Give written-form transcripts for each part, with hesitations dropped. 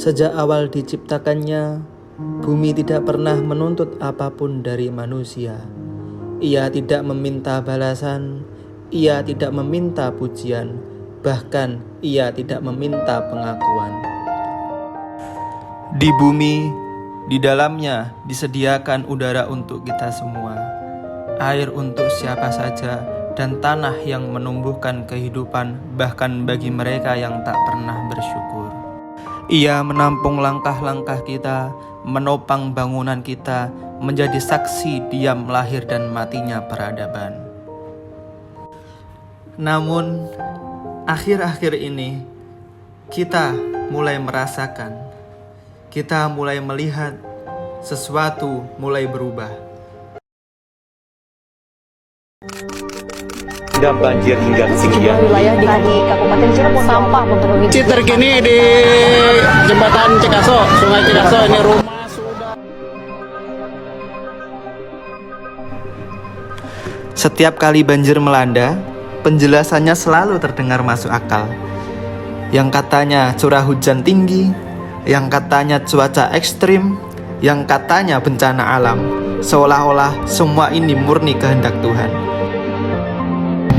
Sejak awal diciptakannya, bumi tidak pernah menuntut apapun dari manusia. Ia tidak meminta balasan, ia tidak meminta pujian, bahkan ia tidak meminta pengakuan. Di bumi, di dalamnya disediakan udara untuk kita semua, air untuk siapa saja, dan tanah yang menumbuhkan kehidupan bahkan bagi mereka yang tak pernah bersyukur. Ia menampung langkah-langkah kita, menopang bangunan kita, menjadi saksi diam lahir dan matinya peradaban. Namun, akhir-akhir ini, kita mulai merasakan, kita mulai melihat, sesuatu mulai berubah. Dan banjir hingga ketinggian wilayah di Kabupaten Cirebon sampah memenuhi. Terkini di jembatan Cikaso, Sungai Cikaso, ini rumah sudah. Setiap kali banjir melanda, penjelasannya selalu terdengar masuk akal. Yang katanya curah hujan tinggi, yang katanya cuaca ekstrim, yang katanya bencana alam, seolah-olah semua ini murni kehendak Tuhan.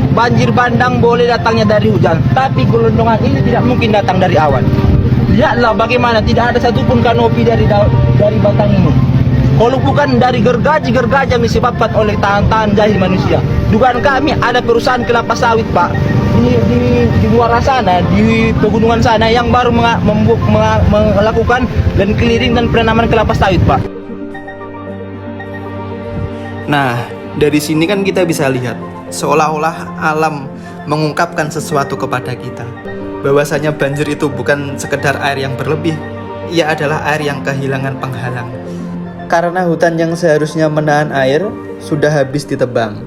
Banjir bandang boleh datangnya dari hujan, tapi gelondongan ini tidak mungkin datang dari awan. Lihatlah bagaimana tidak ada satupun kanopi dari batang ini. Kalau bukan dari gergaji yang disebabkan oleh tahan-tahan jahil manusia. Dugaan kami ada perusahaan kelapa sawit, Pak, di luar sana, di pegunungan sana yang baru melakukan dan clearing dan penanaman kelapa sawit, Pak. Nah, dari sini kan kita bisa lihat, seolah-olah alam mengungkapkan sesuatu kepada kita, bahwasanya banjir itu bukan sekedar air yang berlebih, ia adalah air yang kehilangan penghalang. Karena hutan yang seharusnya menahan air sudah habis ditebang.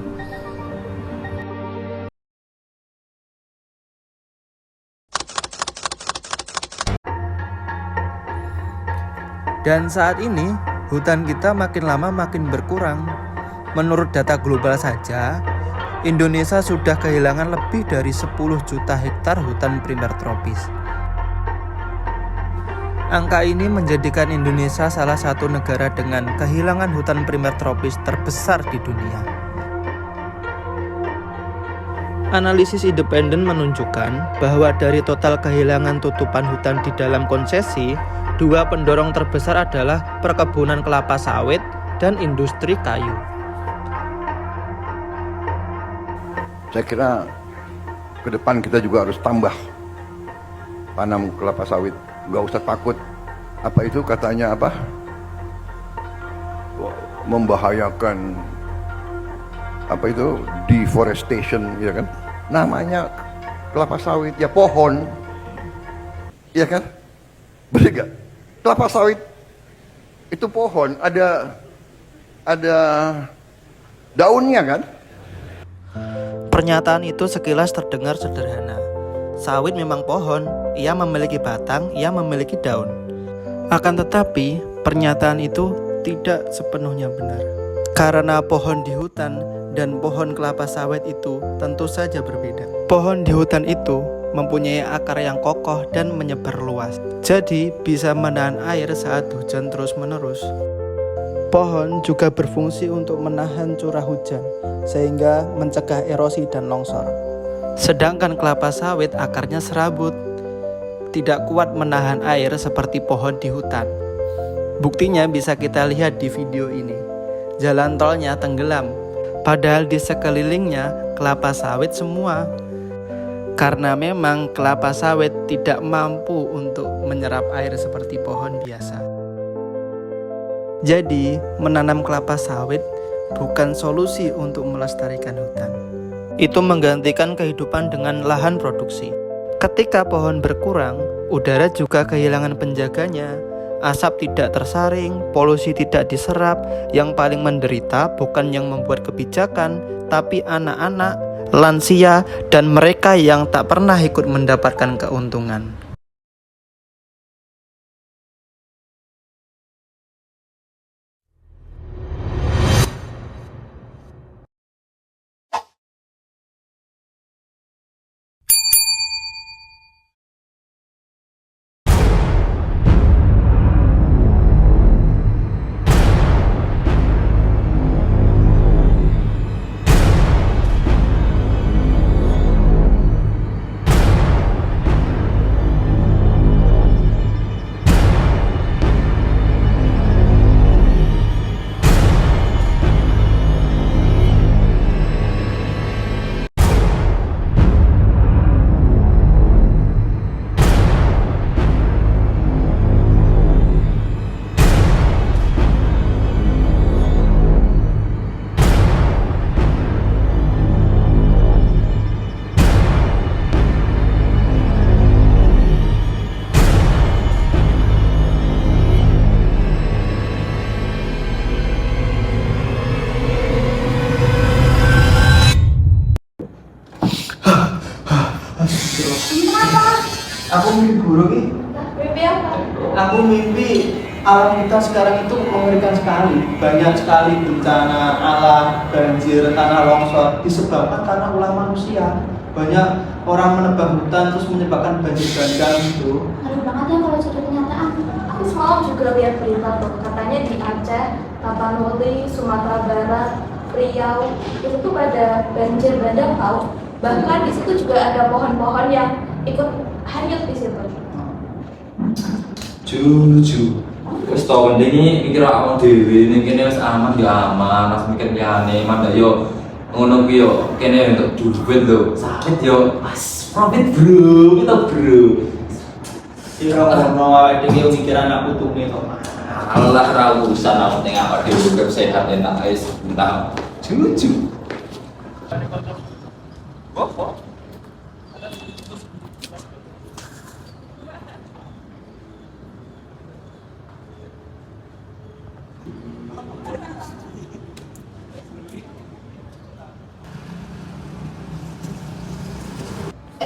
Dan saat ini, hutan kita makin lama makin berkurang. Menurut data global saja, Indonesia sudah kehilangan lebih dari 10 juta hektar hutan primer tropis. Angka ini menjadikan Indonesia salah satu negara dengan kehilangan hutan primer tropis terbesar di dunia. Analisis independen menunjukkan bahwa dari total kehilangan tutupan hutan di dalam konsesi, dua pendorong terbesar adalah perkebunan kelapa sawit dan industri kayu. Saya kira ke depan kita juga harus tambah tanam kelapa sawit. Gak usah takut. Apa itu katanya apa? Membahayakan apa itu deforestation, ya kan? Namanya kelapa sawit ya pohon, ya kan? Betul gak? Kelapa sawit itu pohon, ada daunnya kan? Pernyataan itu sekilas terdengar sederhana. Sawit memang pohon, ia memiliki batang, ia memiliki daun. Akan tetapi, pernyataan itu tidak sepenuhnya benar. Karena pohon di hutan dan pohon kelapa sawit itu tentu saja berbeda. Pohon di hutan itu mempunyai akar yang kokoh dan menyebar luas. Jadi, bisa menahan air saat hujan terus-menerus. Pohon juga berfungsi untuk menahan curah hujan, sehingga mencegah erosi dan longsor. Sedangkan kelapa sawit akarnya serabut, tidak kuat menahan air seperti pohon di hutan. Buktinya bisa kita lihat di video ini. Jalan tolnya tenggelam, padahal di sekelilingnya kelapa sawit semua. Karena memang kelapa sawit tidak mampu untuk menyerap air seperti pohon biasa. Jadi, menanam kelapa sawit bukan solusi untuk melestarikan hutan. Itu menggantikan kehidupan dengan lahan produksi. Ketika pohon berkurang, udara juga kehilangan penjaganya. Asap tidak tersaring, polusi tidak diserap. Yang paling menderita bukan yang membuat kebijakan, tapi anak-anak, lansia, dan mereka yang tak pernah ikut mendapatkan keuntungan. mimpi buruk nih. Mimpi apa? Aku mimpi alam kita sekarang itu mengerikan sekali. Banyak sekali bencana alam, banjir, tanah longsor disebabkan karena ulah manusia. Banyak orang menebang hutan terus menyebabkan banjir bandang gitu. Ngeri banget ya kalau jadi kenyataan. Aku semalam juga lihat berita tuh, katanya di Aceh, Tapanuli, Sumatera Barat, Riau, itu tuh pada banjir bandang tau. Bahkan di situ juga ada pohon-pohon yang ikut hanyut di situ. Juju. Wis tau mending mikir awak dhewe ning kene wis aman ya aman, mas mikir liyane mandak yo ngono kuwi yo kene untuk duit lho. Sawit yo pas profit bro, kita bro. Kira ngono awake dhewe mikir anak putune kok. Allah ra urusan aku ning awak dhewe urip sehat enak wis entah. Juju.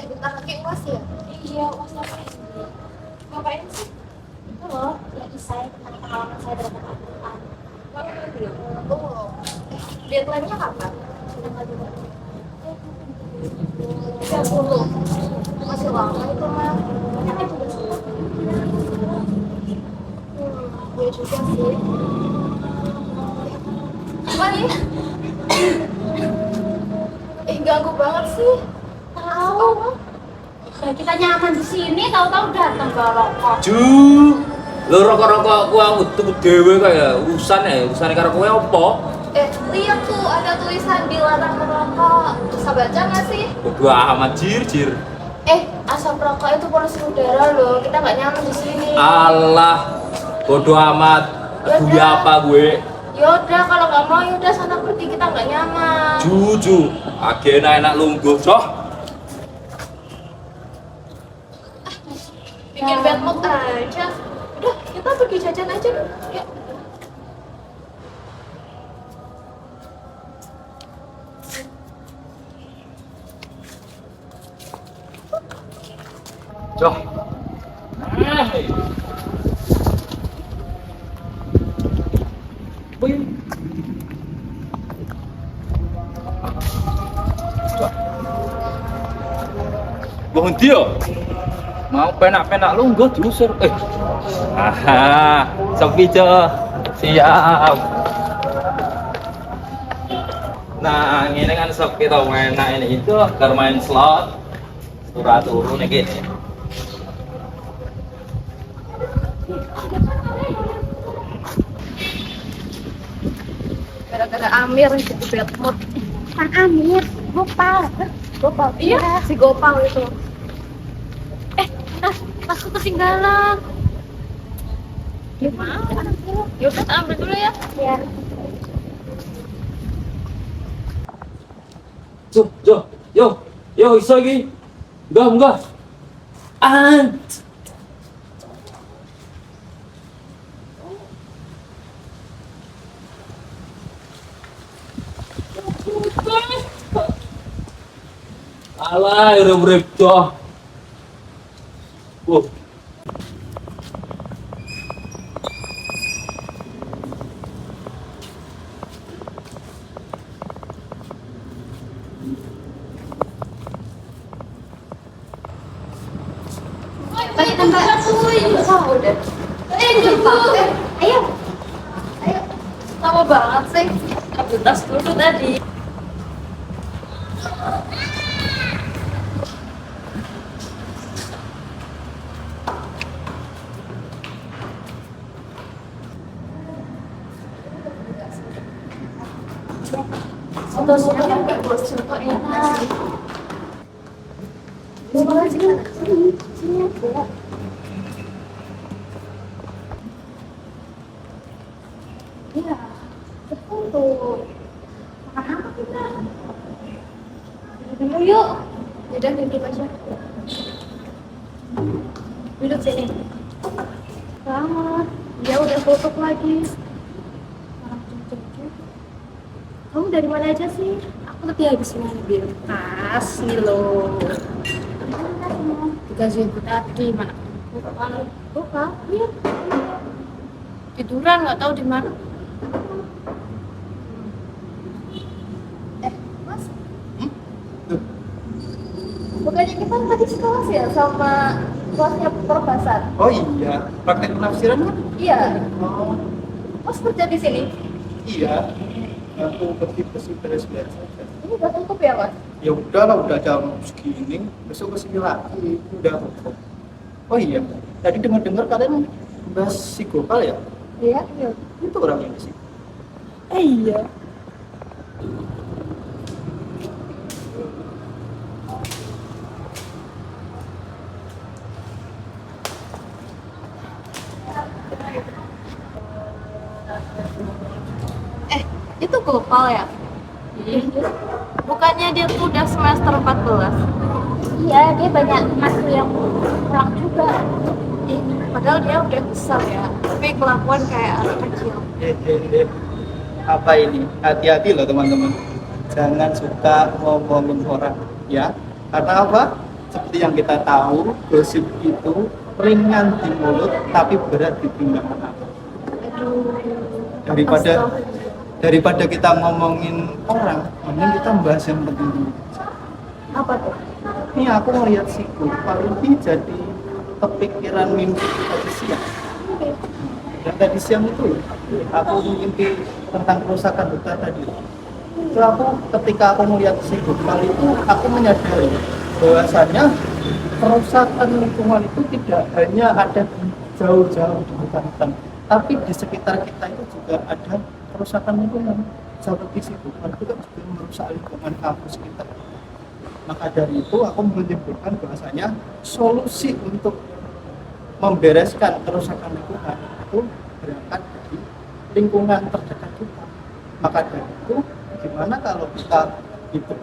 Bentar lagi UAS ya? Iya, UAS ngapain? Ngapain sih? Itu loh, ya desain tentang pengalaman saya dalam Al-Quran. Kamu belum? Belum. Deadline-nya kapan? Sudah nggak juga. 30. Masih lama itu mah. Banyaknya juga sempat. Gue juga sih. Apa nih? Ganggu banget sih. Tahu. Kayak kita nyaman di sini, tahu-tahu datang bawa rokok. Ju. Lho rokok-rokok ku aku tuku dhewe kaya urusane karo kowe apa? Lihat tuh ada tulisan dilarang merokok. Bisa baca nggak sih? Bodo amat jir. Asap rokok itu polusi udara loh. Kita nggak nyaman di sini. Allah. Bodo amat. Peduli apa gue? Yaudah, kalau nggak mau yaudah sana pergi, kita nggak nyaman. Juju. Agena enak lungguh, coh. Bikin bad mood aja. Udah, kita pergi jajan aja dulu. Yuk. Coh. Berhenti yo. Mau penak-penak lungguh diusir. Aha, sepi coh. Siap. Nah, ini kan sepi tau enak ini itu agar main slot. Surat turun nih gini. Gara-gara Amir jadi bad mood. Kan Amir, Gopal. Gopal, iya si Gopal itu. Masuk ketinggalan. Gimana? Yaudah, ambil dulu ya. Iya. Yo, iso lagi. Enggak. Alah, urip-urip toh. Udah. Ayo. Lama banget sih. Ambil tas dulu tadi. Foto-foto yang gak buat foto enak sih. Boleh sini ada. Iya, foto. Makan apa kita? Duduk yuk. Yaudah, duduk aja. Duduk sini. Selamat. Dia udah foto lagi. Kamu dari mana aja sih? Aku tadi habis ngambil tas nih loh. gazebo tadi mana? Bukan, iya. Tiduran nggak tahu di mana. Mas, bukannya kita tadi sekelas ya sama kelasnya Profesor? Oh iya, praktek penafsiran kan? Iya. Oh Mas kerja di sini? iya, aku bersih beres-beres saja. Ini udah tutup ya, Mas? Ya udahlah, udah jam segini, besok kesini lagi, udah tutup. Oh iya, tadi dengar-dengar kalian bahas psikopal ya? Iya, iya. Itu orangnya di sini. Iya. Itu Gopal ya? Bukannya dia tuh udah semester 14? Iya, dia banyak mahasiswa yang pulang juga. Padahal dia udah besar ya, tapi kelakuan kayak anak kecil. Apa ini? Hati-hati loh teman-teman. Jangan suka ngomongin orang, ya. Karena apa? Seperti yang kita tahu, gosip itu ringan di mulut tapi berat di timbangan. Daripada kita ngomongin orang, mending kita bahas yang penting dulu. Apa tuh? Ini aku ngeliat si Gopal ini jadi kepikiran mimpi tadi siang. Dan tadi siang itu aku mimpi tentang kerusakan hutan tadi. Itu ketika aku melihat si Gopal itu, aku menyadari bahwasanya kerusakan lingkungan itu tidak hanya ada di jauh-jauh di hutan-hutan, tapi di sekitar kita itu juga ada kerusakan lingkungan. Seperti si Gopal itu kan juga merusak lingkungan kampus kita. Maka dari itu aku menyimpulkan bahwasanya solusi untuk membereskan kerusakan lingkungan itu berangkat dari lingkungan terdekat kita. Maka dari itu, gimana kalau kita itu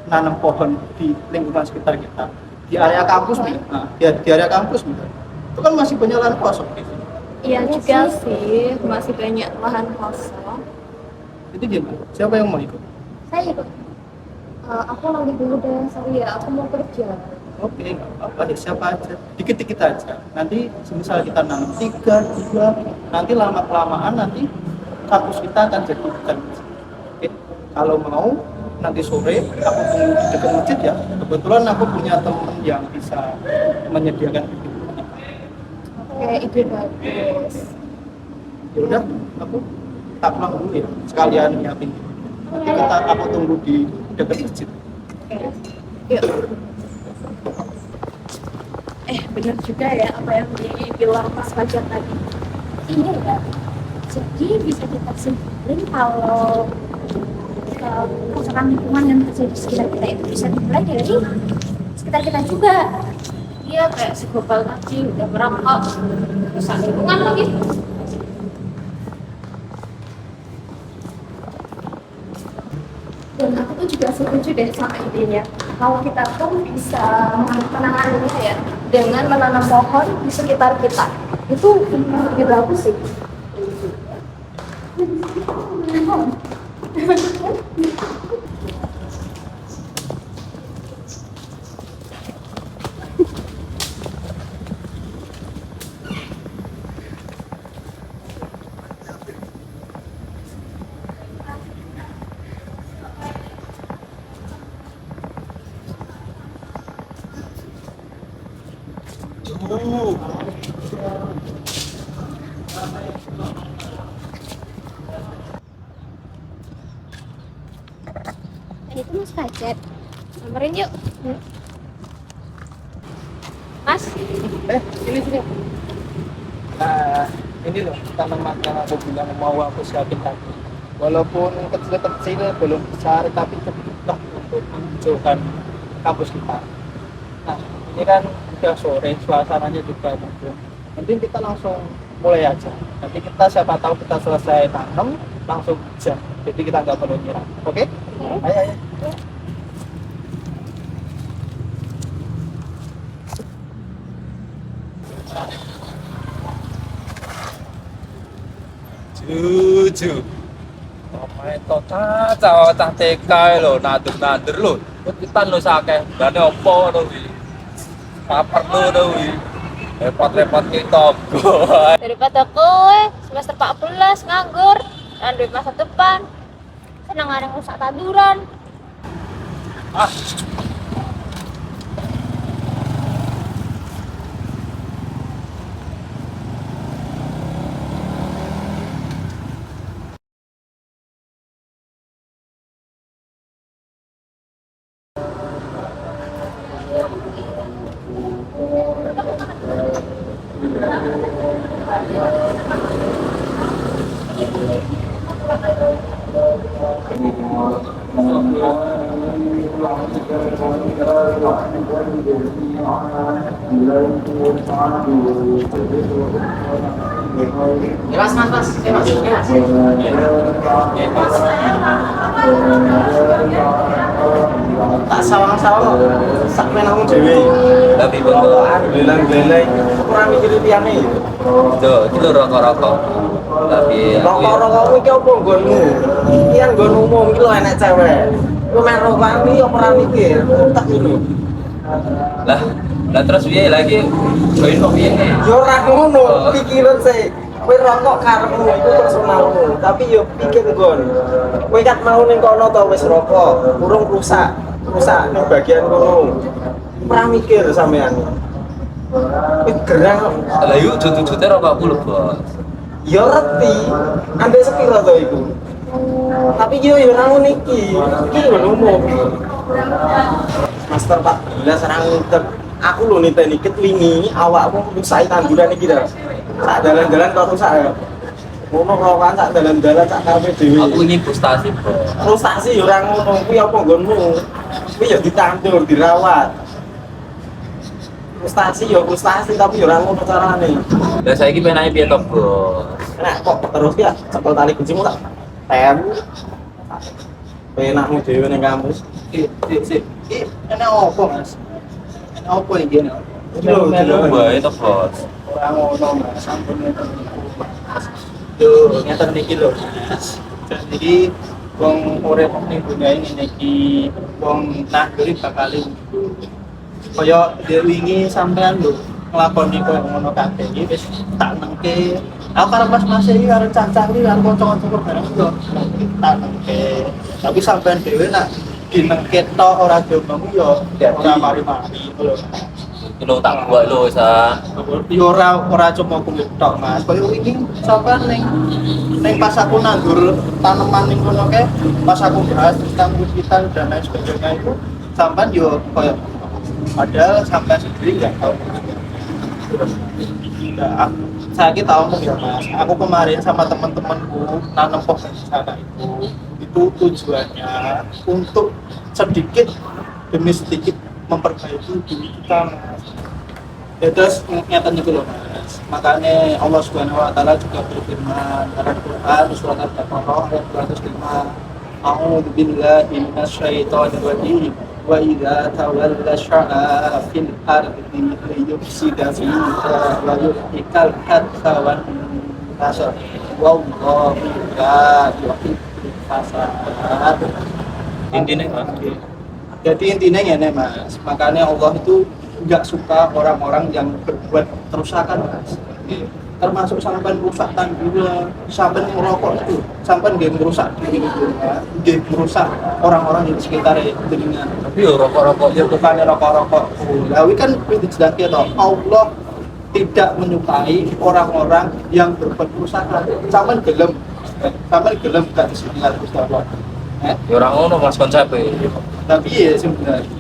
nanam pohon di lingkungan sekitar kita, di area kampus nih, di area kampus nih, itu kan masih banyak lahan kosong di sini. Iya juga sih, masih banyak lahan kosong. Itu gimana? Siapa yang mau ikut? Saya ikut. Aku lagi dulu deh, sorry ya, aku mau kerja. Oke, nggak apa-apa deh, siapa aja, dikit-dikit aja. Nanti misalnya kita nanam 3, 2, nanti lama-kelamaan nanti kampus kita akan jadi hutan. Oke, kalau mau nanti sore aku tunggu di dekat masjid ya. Kebetulan aku punya teman yang bisa menyediakan itu. Oke, ide bagus. Ya udah, aku tak pulang dulu ya. Sekalian nyiapin. Nanti aku tunggu di dekat masjid. Yuk. Benar juga ya apa yang dibilang Mas Fajar tadi. Iya ya. Jadi bisa kita simpulin kalau kerusakan lingkungan yang terjadi di sekitar kita itu bisa dimulai dari sekitar kita juga. Iya, kayak si Gopal tadi udah merangkak rusak lingkungan lagi. Dan aku tuh juga setuju deh sama idenya. Kalau kita pun bisa menanganinya ya dengan menanam pohon di sekitar kita. Itu lebih bagus sih. Itu Mas Fajar. Samperin yuk. Mas, Sini. Ini loh tanaman yang aku bilang mau aku siapin tadi. Walaupun kecil-kecil belum besar, tapi cukup untuk menunjukkan kampus kita. Nah, ini kan udah sore, suasananya juga mendung. Nanti kita langsung mulai aja. Nanti kita siapa tahu kita selesai tanam langsung hujan. Jadi kita nggak perlu nyiram. Oke? Ayo. Juju. Pemain total cah TK lho, nadur lho. Kutitan lho sakeh. Gane opo to iki? perlu tuh repot-repot kita. Daripada kowe semester 14 nganggur, dan duit masa depan. Seneng areng rusak tanduran. Tak sawang-sawang sak menangmu dhewe. Tapi betul. Geleng-geleng ora mikir liyane. Itu rokok-rokok. Tapi Rokok-rokok iki opo nggonmu? Iki kan nggon umum iki lho enek cewek. Kowe main rokokan iki opo ora mikir? Tak ngono. lah terus piye lagi join kok piye? Yo ora ngono, pikiran sih. Kowe rokok karepmu iku personalmu, tapi yo pikir nggon. Kowe kat mau ning kono to wis rokok, urung rusak ning bagian kono. Ora mikir sampean. Wis gerang. Lah yuk jute rokokku lho, Bos. Yo reti, ambek sepiro to iku. Tapi yo ora ngono iki. Iki nggon umum. Master 14 orang ngitet. Aku lho niteni ket wingi awakmu rusak tanduran iki to. Sak dalan-dalan kok rusak ya. Ngono rokokan sak dalan-dalan sak karepe dhewe. Aku ini frustasi, Bro. Frustasi yo ora ngono, kuwi apa nggonmu? Kuwi yo ditandur, dirawat. Frustasi yo frustasi tapi yo ora ngono carane. Lah saiki penake piye to, Bos? Nek kok terus ya cekel tali kuncimu tak tem. Penakmu dhewe ning kampus. Enak opo Mas? Enak opo iki nek? Lho, Bae to, Bos. Ora ngono Mas, sampun ngeten. Tuh, ngeten niki lho Mas. Jadi wong urip ning dunia ini niki wong nakuri bakal kaya wingi sampean lho nglakoni koyo ngono kabeh iki wis tak nengke. Aku karo Mas iki karo cah-cah iki karo kanca-kanca bareng yo tak nengke. Tapi sampean dhewe nak dinengke tok ora diomong yo ora mari-mari lho. Kilo tak buat lo sa. Yo ora cuma kuwi tok Mas. Koyo wingi sampean ning pas aku nandur tanaman ning kono ke pas aku bahas tentang hutan dan lain sebagainya itu sampean yo koyo padahal sampai sendiri nggak tahu. Saya tahu ngomong ya Mas. Aku kemarin sama teman-temanku nanam pohon di sana itu tujuannya untuk sedikit demi sedikit memperbaiki diri kita Mas. Ya terus nyatanya gitu loh Mas. Makanya Allah Subhanahu Wa Taala juga berfirman dalam Quran surat Al-Baqarah ayat 205. A'udzu billahi minasyaitonir rajim. Wa idza tawalla sya'a fil ardi liyufsida fiha wa yuhlikal harsa wan nasr wallahu la yuhibbul fasad. Intinya Mas. Jadi intinya ya nih Mas, makanya Allah itu nggak suka orang-orang yang berbuat kerusakan Mas. Termasuk sampai merusak tanduran, sampai merokok itu, sampai dia merusak diri juga, dia merusak orang-orang di sekitar dengan. Tapi yo rokok-rokok Ya bukannya rokok-rokok. Lawi kan dijelaskan toh, Allah tidak menyukai orang-orang yang berbuat kerusakan. Sampai gelem gak disini Gusti Allah. yo ora ngono Mas konsepe. Tapi ya sebenarnya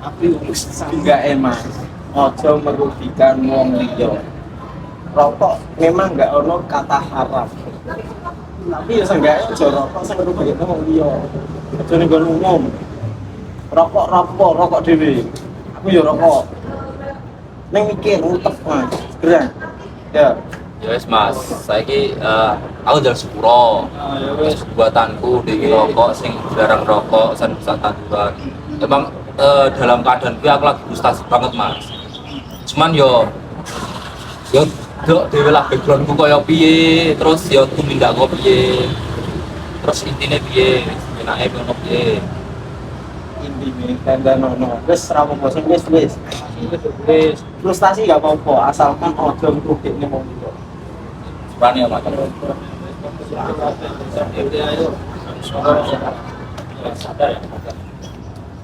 aku enggak emas. Ojo merugikan wong liya. Rokok memang enggak ono kata haram. Tapi ya seenggaknya ojo rokok sing merugikan wong liya. Ojo ning nggon umum. Rokok dhewe. Aku ya rokok. Ning mikir utek Mas. Segera. Ya. Ya wis Mas, saiki aku jalan sepuro. ya wes Buatanku di rokok sing jarang rokok san rusak tanduran. Emang dalam keadaan gue aku lagi frustasi banget Mas. Cuman yo dok dhewe lah backgroundku koyo piye, terus yo tumindak kok piye. Terus intine piye, enake ngono piye. inti dan nono. Wis ra apa-apa sing wis. Frustasi gak apa-apa, asalkan ojo ngrugikke wong liya. Sepane ya, Mas.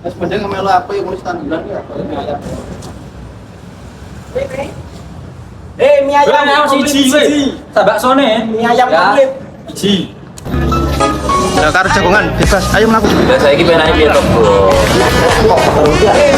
Mas mending melu aku yang ngurus tanduran ya. Mie ayam siji. Sabak sone. Mie ayam komplit. Siji. Ya karo jagongan bebas. Ayo mlaku. Lah saiki penake piye to, Bro? Tem.